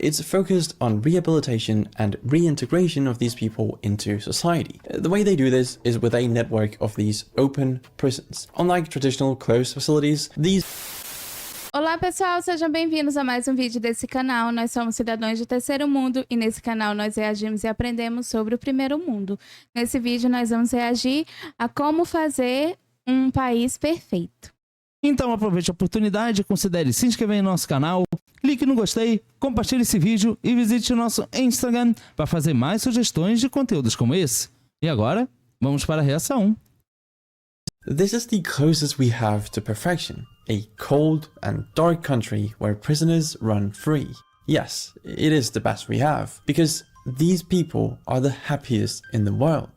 It's focused on rehabilitation and reintegration of these people into society. The way they do this is with a network of these open prisons. Unlike traditional closed facilities, these... Olá pessoal, sejam bem-vindos a mais um vídeo desse canal. Nós somos cidadãos do terceiro mundo e nesse canal nós reagimos e aprendemos sobre o primeiro mundo. Nesse vídeo nós vamos reagir a como fazer um país perfeito. Então aproveite a oportunidade, considere se inscrever em nosso canal, clique no gostei, compartilhe esse vídeo e visite o nosso Instagram para fazer mais sugestões de conteúdos como esse. E agora, vamos para a reação. This is the closest we have to perfection, a cold and dark country where prisoners run free. Yes, it is the best we have, because these people are the happiest in the world.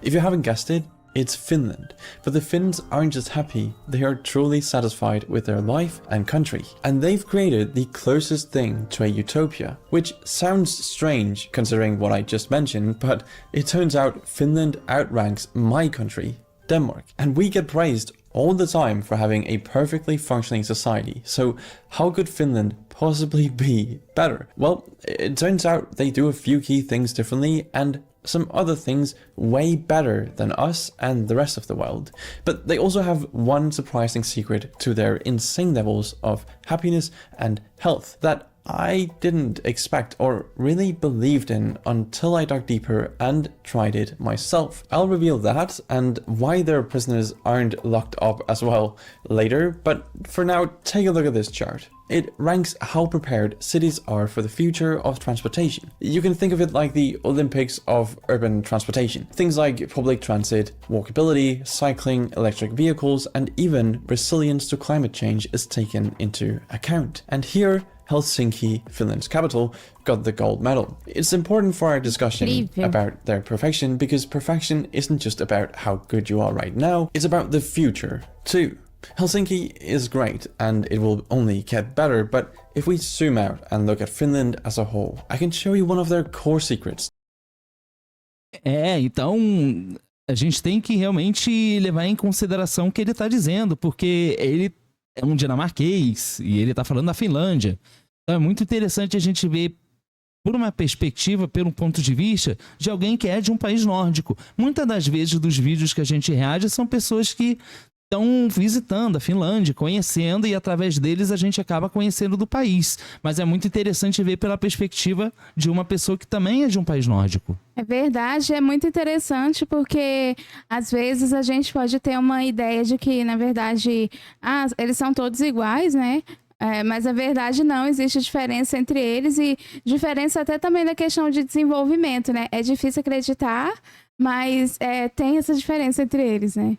If you haven't guessed it, it's Finland, but the Finns aren't just happy, they are truly satisfied with their life and country. And they've created the closest thing to a utopia, which sounds strange considering what I just mentioned, but it turns out Finland outranks my country, Denmark. And we get praised all the time for having a perfectly functioning society, so how could Finland possibly be better? Well, it turns out they do a few key things differently and some other things way better than us and the rest of the world. But they also have one surprising secret to their insane levels of happiness and health that I didn't expect or really believed in until I dug deeper and tried it myself. I'll reveal that and why their prisoners aren't locked up as well later, but for now, take a look at this chart. It ranks how prepared cities are for the future of transportation. You can think of it like the Olympics of urban transportation. Things like public transit, walkability, cycling, electric vehicles, and even resilience to climate change is taken into account. And here, Helsinki, Finland's capital, got the gold medal. It's important for our discussion about their perfection because perfection isn't just about how good you are right now, it's about the future too. Helsinki is great and it will only get better, but if we zoom out and look at Finland as a whole, I can show you one of their core secrets. Então a gente tem que realmente levar em consideração o que ele está dizendo, porque ele é um dinamarquês e ele está falando da Finlândia. Então é muito interessante a gente ver por uma perspectiva, pelo ponto de vista de alguém que é de um país nórdico. Muitas das vezes dos vídeos que a gente reage são pessoas que estão visitando a Finlândia, conhecendo, e através deles a gente acaba conhecendo do país. Mas é muito interessante ver pela perspectiva de uma pessoa que também é de um país nórdico. É verdade, é muito interessante porque às vezes a gente pode ter uma ideia de que, na verdade, eles são todos iguais, né? Mas a verdade não, existe diferença entre eles e diferença até também na questão de desenvolvimento, né? É difícil acreditar, mas tem essa diferença entre eles, né?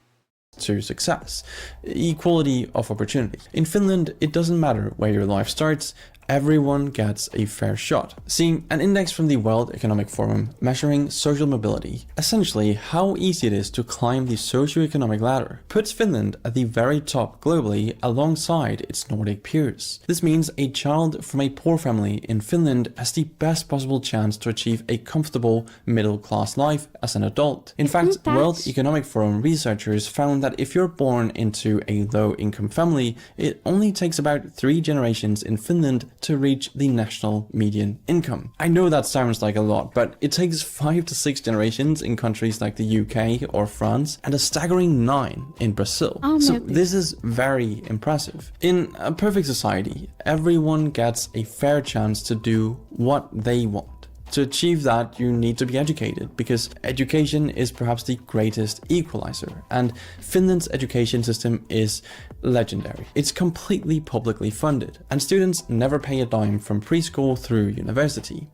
To success, equality of opportunity. In Finland, it doesn't matter where your life starts, everyone gets a fair shot. See, an index from the World Economic Forum measuring social mobility, essentially how easy it is to climb the socioeconomic ladder, puts Finland at the very top globally alongside its Nordic peers. This means a child from a poor family in Finland has the best possible chance to achieve a comfortable middle-class life as an adult. In fact, World Economic Forum researchers found that if you're born into a low-income family, it only takes about 3 generations in Finland to reach the national median income. I know that sounds like a lot, but it takes 5 to 6 generations in countries like the UK or France, and a staggering 9 in Brazil. So this is very impressive. In a perfect society, everyone gets a fair chance to do what they want. To achieve that, you need to be educated, because education is perhaps the greatest equalizer, and Finland's education system is legendary. It's completely publicly funded, and students never pay a dime from preschool through university.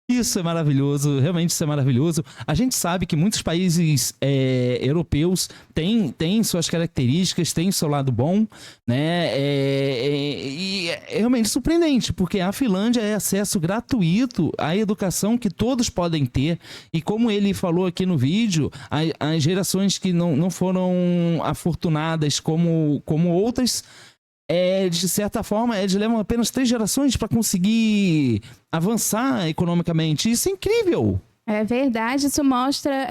Isso é maravilhoso, realmente isso é maravilhoso. A gente sabe que muitos países europeus têm suas características, têm seu lado bom, né? E é realmente surpreendente, porque a Finlândia é acesso gratuito à educação que todos podem ter. E como ele falou aqui no vídeo, as gerações que não foram afortunadas como outras, de certa forma, eles levam apenas 3 gerações para conseguir avançar economicamente. Isso é incrível! É verdade, isso mostra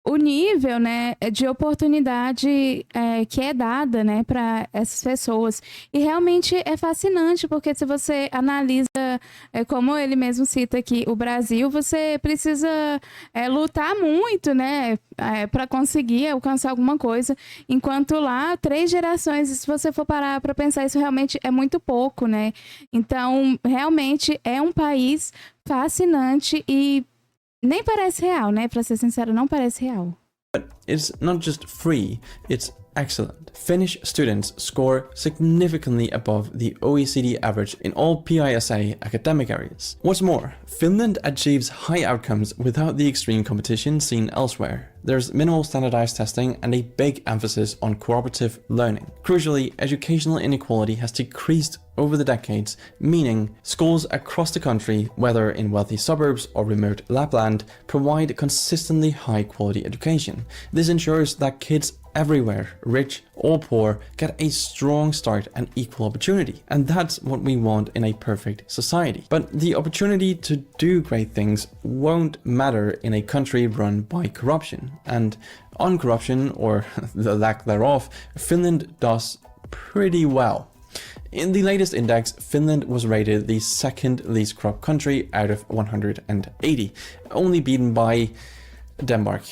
o nível, né, de oportunidade que é dada, né, para essas pessoas. E realmente é fascinante, porque se você analisa, como ele mesmo cita aqui, o Brasil, você precisa lutar muito, né, para conseguir alcançar alguma coisa, enquanto lá, 3 gerações, se você for parar para pensar, isso realmente é muito pouco, né? Então, realmente é um país fascinante e nem parece real, né? Pra ser sincero, não parece real. It's not just free, it's excellent. Finnish students score significantly above the OECD average in all PISA academic areas. What's more, Finland achieves high outcomes without the extreme competition seen elsewhere. There's minimal standardized testing and a big emphasis on cooperative learning. Crucially, educational inequality has decreased over the decades, meaning schools across the country, whether in wealthy suburbs or remote Lapland, provide consistently high quality education. This ensures that kids everywhere, rich or poor, get a strong start and equal opportunity. And that's what we want in a perfect society. But the opportunity to do great things won't matter in a country run by corruption. And on corruption, or the lack thereof, Finland does pretty well. In the latest index, Finland was rated the second least corrupt country out of 180, only beaten by Denmark.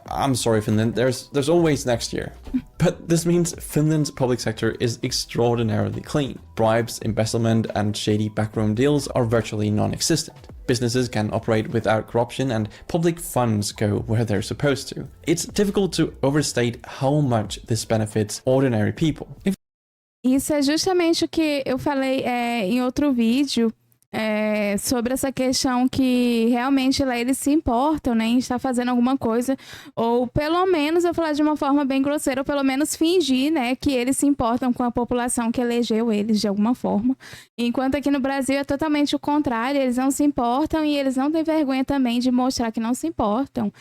I'm sorry, Finland, there's always next year. But this means Finland's public sector is extraordinarily clean. Bribes, embezzlement, and shady backroom deals are virtually non-existent. Businesses can operate without corruption and public funds go where they're supposed to. It's difficult to overstate how much this benefits ordinary people. Isso é justamente o que eu falei em outro vídeo, sobre essa questão que realmente lá eles se importam, né, em estar fazendo alguma coisa, ou pelo menos, eu falar de uma forma bem grosseira, ou pelo menos fingir, né, que eles se importam com a população que elegeu eles de alguma forma. Enquanto aqui no Brasil é totalmente o contrário, eles não se importam e eles não têm vergonha também de mostrar que não se importam.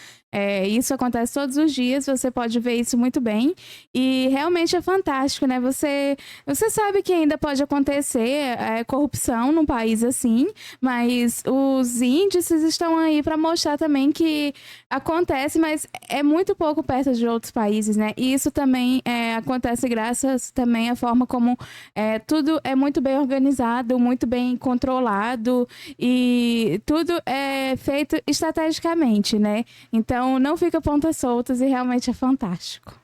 Isso acontece todos os dias, você pode ver isso muito bem, e realmente é fantástico, né? Você sabe que ainda pode acontecer corrupção num país assim, mas os índices estão aí para mostrar também que acontece, mas é muito pouco perto de outros países, né? E isso também acontece graças também à forma como tudo é muito bem organizado, muito bem controlado, e tudo é feito estrategicamente, né? Então, não fica pontas soltas e realmente é fantástico.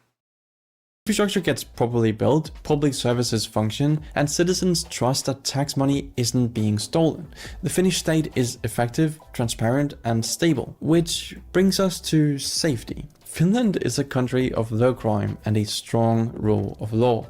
Infrastructure gets properly built, public services function, and citizens trust that tax money isn't being stolen. The Finnish state is effective, transparent, and stable, which brings us to safety. Finland is a country of low crime and a strong rule of law.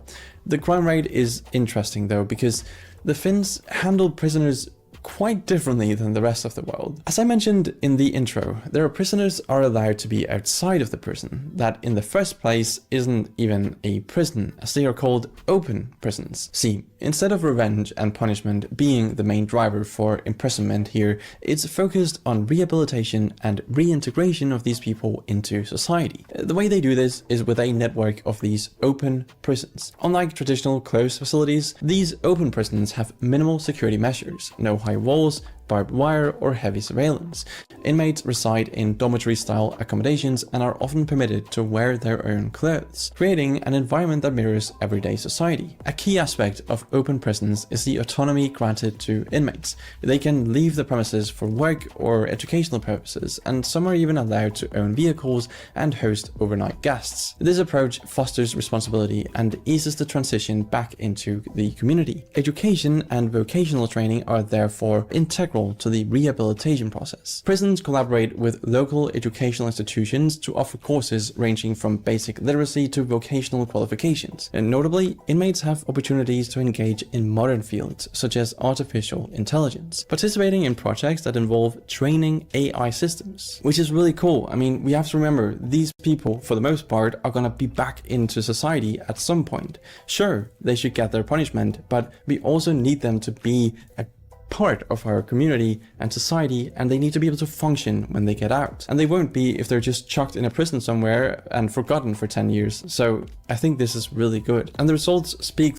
The crime rate is interesting though, because the Finns handle prisoners quite differently than the rest of the world. As I mentioned in the intro, their prisoners are allowed to be outside of the prison, that in the first place isn't even a prison, as they are called open prisons. See, instead of revenge and punishment being the main driver for imprisonment here, it's focused on rehabilitation and reintegration of these people into society. The way they do this is with a network of these open prisons. Unlike traditional closed facilities, these open prisons have minimal security measures, no high walls, barbed wire, or heavy surveillance. Inmates reside in dormitory-style accommodations and are often permitted to wear their own clothes, creating an environment that mirrors everyday society. A key aspect of open prisons is the autonomy granted to inmates. They can leave the premises for work or educational purposes, and some are even allowed to own vehicles and host overnight guests. This approach fosters responsibility and eases the transition back into the community. Education and vocational training are therefore integral to the rehabilitation process. Prisons collaborate with local educational institutions to offer courses ranging from basic literacy to vocational qualifications. And notably, inmates have opportunities to engage in modern fields such as artificial intelligence, participating in projects that involve training AI systems, which is really cool. I mean, we have to remember these people, for the most part, are gonna be back into society at some point. Sure, they should get their punishment, but we also need them to be a part of our community and society, and they need to be able to function when they get out. And they won't be if they're just chucked in a prison somewhere and forgotten for 10 years. So I think this is really good. And the results speak.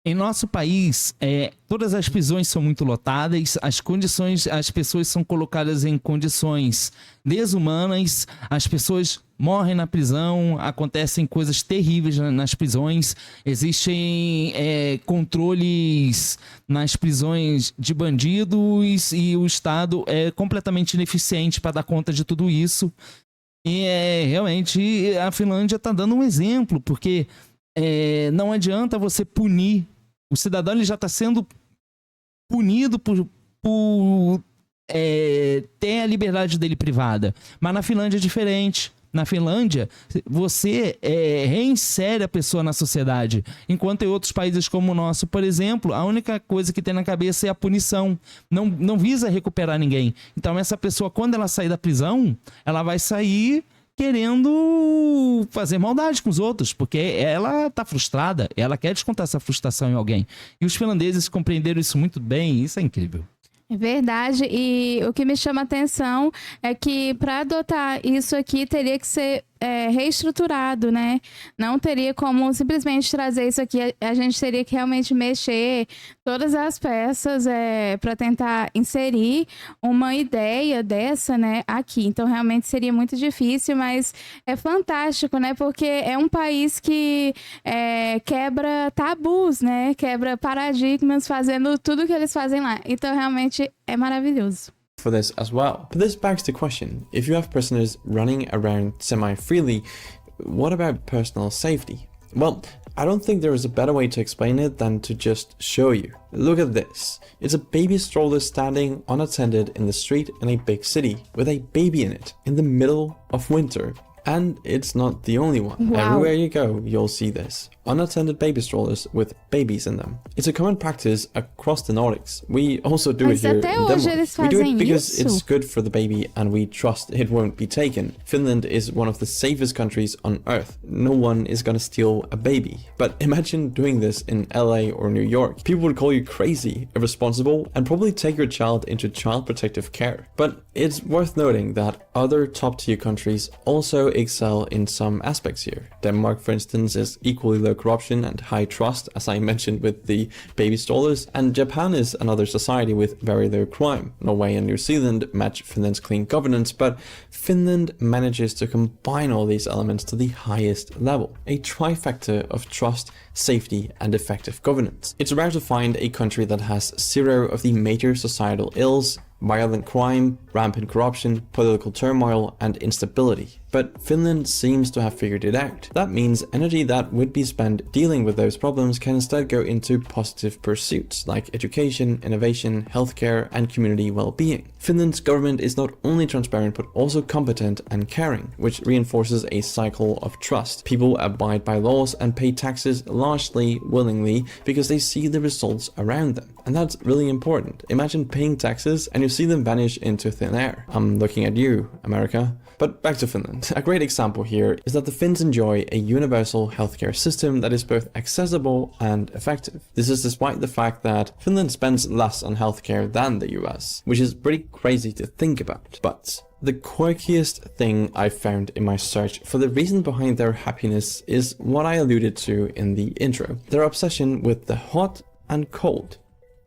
Em nosso país, todas as prisões são muito lotadas, as pessoas são colocadas em condições desumanas, as pessoas morrem na prisão, acontecem coisas terríveis nas prisões, existem controles nas prisões de bandidos e o Estado é completamente ineficiente para dar conta de tudo isso. E realmente a Finlândia está dando um exemplo, porque não adianta você punir. O cidadão ele já está sendo punido por ter a liberdade dele privada. Mas na Finlândia é diferente. Na Finlândia, você reinsere a pessoa na sociedade. Enquanto em outros países como o nosso, por exemplo, a única coisa que tem na cabeça é a punição. Não visa recuperar ninguém. Então essa pessoa, quando ela sair da prisão, ela vai sair querendo fazer maldade com os outros, porque ela tá frustrada, ela quer descontar essa frustração em alguém. E os finlandeses compreenderam isso muito bem, e isso é incrível. É verdade, e o que me chama a atenção é que para adotar isso aqui teria que ser reestruturado, né? Não teria como simplesmente trazer isso aqui, a gente teria que realmente mexer todas as peças para tentar inserir uma ideia dessa, né, aqui. Então realmente seria muito difícil, mas é fantástico, né? Porque é um país que quebra tabus, né? Quebra paradigmas, fazendo tudo que eles fazem lá. Então realmente é maravilhoso. For this as well. But this begs the question, if you have prisoners running around semi-freely, what about personal safety? Well, I don't think there is a better way to explain it than to just show you. Look at this. It's a baby stroller standing unattended in the street in a big city, with a baby in it, in the middle of winter. And it's not the only one. Wow. Everywhere you go, you'll see this. Unattended baby strollers with babies in them. It's a common practice across the Nordics. We also do it here in Denmark. We do it because it's good for the baby and we trust it won't be taken. Finland is one of the safest countries on earth. No one is gonna steal a baby. But imagine doing this in LA or New York. People would call you crazy, irresponsible, and probably take your child into child protective care. But it's worth noting that other top-tier countries also excel in some aspects here. Denmark, for instance, is equally low corruption and high trust, as I mentioned with the baby strollers, and Japan is another society with very low crime. Norway and New Zealand match Finland's clean governance, but Finland manages to combine all these elements to the highest level, a trifecta of trust, safety, and effective governance. It's rare to find a country that has zero of the major societal ills: violent crime, rampant corruption, political turmoil, and instability. But Finland seems to have figured it out. That means energy that would be spent dealing with those problems can instead go into positive pursuits like education, innovation, healthcare, and community well-being. Finland's government is not only transparent but also competent and caring, which reinforces a cycle of trust. People abide by laws and pay taxes largely willingly because they see the results around them. And that's really important. Imagine paying taxes and you see them vanish into thin air. I'm looking at you, America. But back to Finland. A great example here is that the Finns enjoy a universal healthcare system that is both accessible and effective. This is despite the fact that Finland spends less on healthcare than the US, which is pretty crazy to think about. But the quirkiest thing I found in my search for the reason behind their happiness is what I alluded to in the intro: their obsession with the hot and cold.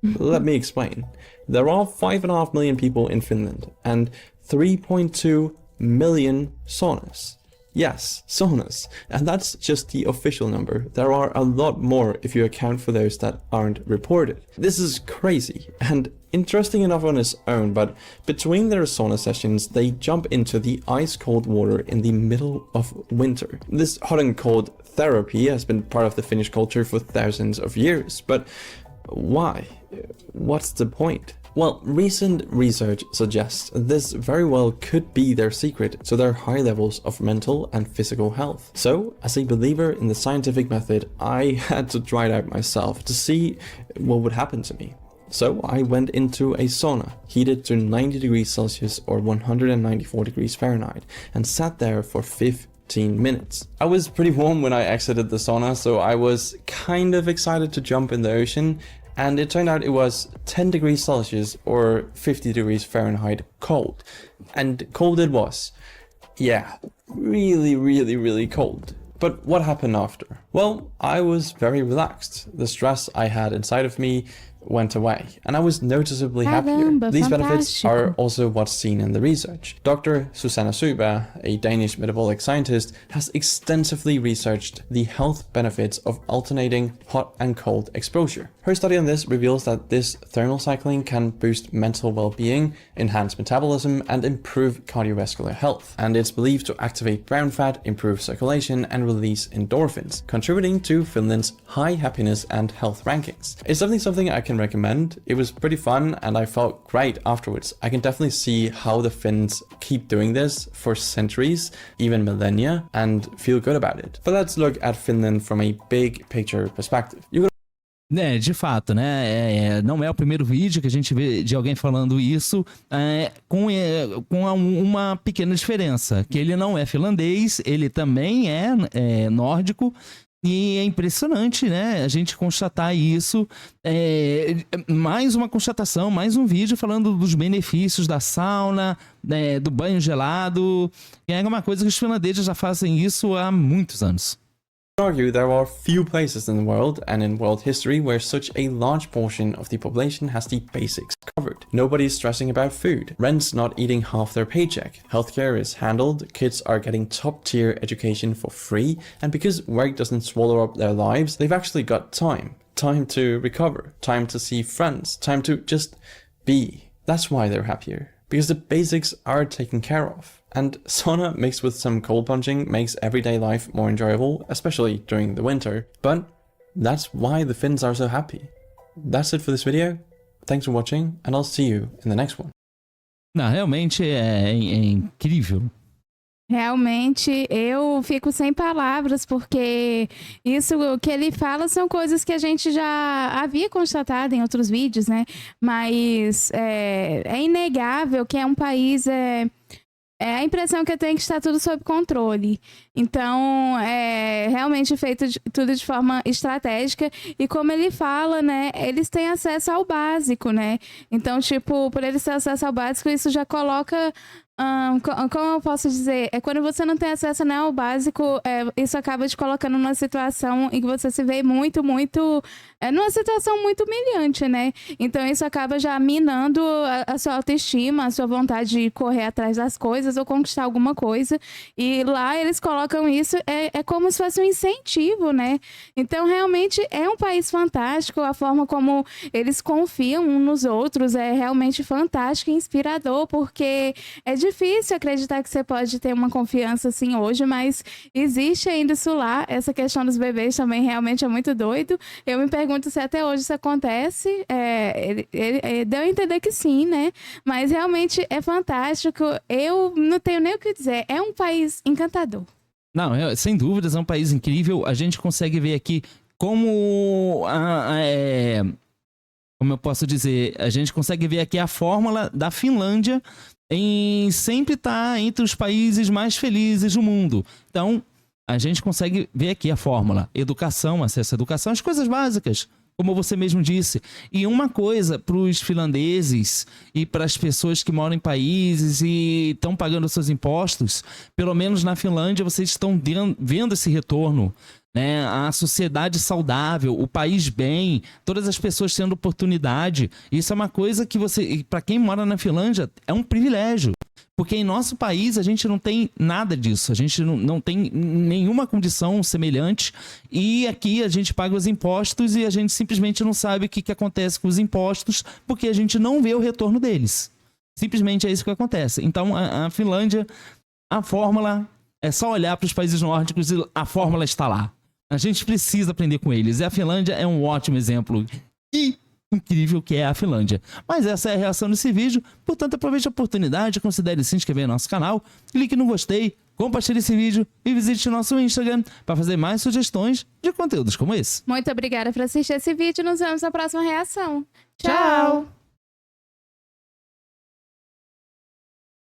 Let me explain. There are 5.5 million people in Finland and 3.2 million saunas. Yes, saunas. And that's just the official number. There are a lot more if you account for those that aren't reported. This is crazy and interesting enough on its own, but between their sauna sessions, they jump into the ice-cold water in the middle of winter. This hot and cold therapy has been part of the Finnish culture for thousands of years, but why? What's the point? Well, recent research suggests this very well could be their secret to their high levels of mental and physical health. So, as a believer in the scientific method, I had to try it out myself to see what would happen to me. So I went into a sauna, heated to 90 degrees Celsius or 194 degrees Fahrenheit, and sat there for 15 minutes. I was pretty warm when I exited the sauna, so I was kind of excited to jump in the ocean, and it turned out it was 10 degrees Celsius or 50 degrees Fahrenheit cold. And cold it was. Yeah, really, really, really cold. But what happened after? Well, I was very relaxed. The stress I had inside of me went away, and I was noticeably happier. Caramba, These benefits fantástico. are also what's seen in the research. Dr. Susanna Suba, a Danish metabolic scientist, has extensively researched the health benefits of alternating hot and cold exposure. Her study on this reveals that this thermal cycling can boost mental well-being, enhance metabolism, and improve cardiovascular health. And it's believed to activate brown fat, improve circulation, and release endorphins, contributing to Finland's high happiness and health rankings. It's definitely something I can recommend. It was pretty fun and I felt great afterwards. I can definitely see how the Finns keep doing this for centuries, even millennia, and feel good about it. But let's look at Finland from a big picture perspective. De fato, né? Não é o primeiro vídeo que a gente vê de alguém falando isso, com uma pequena diferença, que ele não é finlandês, ele também é nórdico, e é impressionante, né? A gente constatar isso. Mais uma constatação, mais um vídeo falando dos benefícios da sauna, do banho gelado, que é uma coisa que os finlandeses já fazem isso há muitos anos. I would argue there are few places in the world and in world history where such a large portion of the population has the basics covered. Nobody's stressing about food, rent's not eating half their paycheck, healthcare is handled, kids are getting top-tier education for free, and because work doesn't swallow up their lives, they've actually got time to recover, time to see friends, time to just be. That's why they're happier, because the basics are taken care of. And sauna mixed with some cold plunging makes everyday life more enjoyable, especially during the winter. But that's why the Finns are so happy. That's it for this video. Thanks for watching, and I'll see you in the next one. Não, realmente é incrível. Realmente, eu fico sem palavras, porque isso que ele fala são coisas que a gente já havia constatado em outros vídeos, né? Mas é inegável que é um país... É a impressão que eu tenho que está tudo sob controle. Então, é realmente feito tudo de forma estratégica. E como ele fala, né, eles têm acesso ao básico, né? Então, tipo, por eles terem acesso ao básico, isso já coloca... como eu posso dizer? Quando você não tem acesso, né, ao básico, isso acaba te colocando numa situação em que você se vê muito, numa situação muito humilhante, né? Então isso acaba já minando a sua autoestima, a sua vontade de correr atrás das coisas ou conquistar alguma coisa. E lá eles colocam isso, como se fosse um incentivo, né? Então realmente é um país fantástico, a forma como eles confiam uns nos outros é realmente fantástico e inspirador, porque é difícil acreditar que você pode ter uma confiança assim hoje, mas existe ainda isso lá. Essa questão dos bebês também realmente é muito doido. Eu me pergunto se até hoje isso acontece. Ele deu a entender que sim, né? Mas realmente é fantástico. Eu não tenho nem o que dizer. É um país encantador. Não, sem dúvidas, é um país incrível. A gente consegue ver aqui como eu posso dizer, a gente consegue ver aqui a fórmula da Finlândia em sempre estar entre os países mais felizes do mundo. Então, a gente consegue ver aqui a fórmula. Educação, acesso à educação, as coisas básicas, como você mesmo disse. E uma coisa para os finlandeses e para as pessoas que moram em países e estão pagando seus impostos, pelo menos na Finlândia vocês estão vendo esse retorno, né? A sociedade saudável, o país bem, todas as pessoas tendo oportunidade. Isso é uma coisa que para quem mora na Finlândia, é um privilégio. Porque em nosso país a gente não tem nada disso, a gente não tem nenhuma condição semelhante, e aqui a gente paga os impostos e a gente simplesmente não sabe o que acontece com os impostos, porque a gente não vê o retorno deles. Simplesmente é isso que acontece. Então a Finlândia, a fórmula, é só olhar para os países nórdicos e a fórmula está lá. A gente precisa aprender com eles, e a Finlândia é um ótimo exemplo. E incrível que é a Finlândia. Mas essa é a reação desse vídeo, portanto aproveite a oportunidade, considere se inscrever no nosso canal, clique no gostei, compartilhe esse vídeo e visite o nosso Instagram para fazer mais sugestões de conteúdos como esse. Muito obrigada por assistir esse vídeo, nos vemos na próxima reação. Tchau!